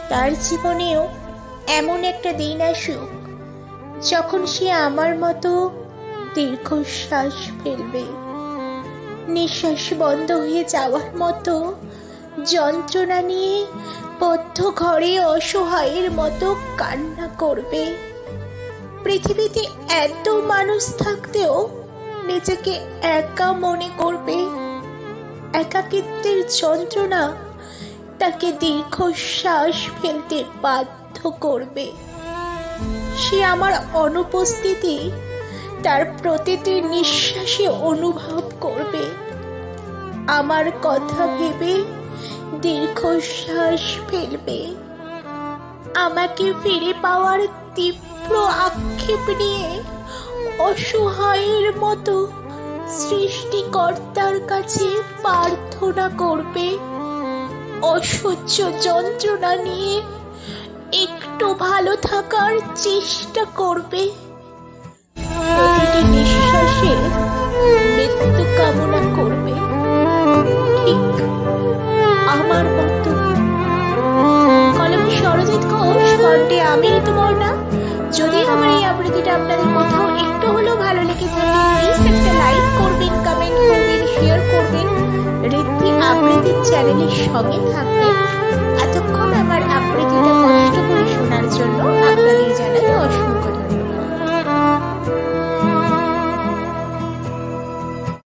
তার জীবনেও এমন একটা দিন আসুক যখন সে আমার মতো দীর্ঘশ্বাস ফেলবে, নিঃশ্বাস বন্ধ হয়ে যাওয়ার মতো যন্ত্রণা নিয়ে বদ্ধ ঘরে অসহায়ের মতো কান্না করবে। পৃথিবীতে এত মানুষ থাকতেও নিজেকে একা মনে করবে। একাকিত্বের যন্ত্রণা তাকে দীর্ঘশ্বাস ফেলতে বাধ্য করবে। সে আমার অনুপস্থিতি তার প্রতিটি নিঃশ্বাসে অনুভব করবে। আমার কথা ভেবে দীর্ঘশ্বাস ফেলবে। আমাকে ফিরে পাওয়ার তীব্র আক্ষেপ নিয়ে অসহায়ের মতো সৃষ্টিকর্তার কাছে প্রার্থনা করবে। অসহ্য যন্ত্রণা নিয়ে একটু ভালো থাকার চেষ্টা করবে। প্রতিটি নিঃশ্বাসে মৃত্যু কামনা করবে, ঠিক আমার মতো। কলম সরজিৎ ঘোষ, কণ্ঠে আমি ঋতুপর্ণা। যদি আমার এই আবৃত্তিটা আপনাদের কোথাও একটু হলেও ভালো লেগে থাকে, প্লিজ একটা লাইক করবেন, কমেন্ট করবেন, শেয়ার করবেন, ঋদ্ধি আবৃত্তির চ্যানেলের সঙ্গে থাকবেন।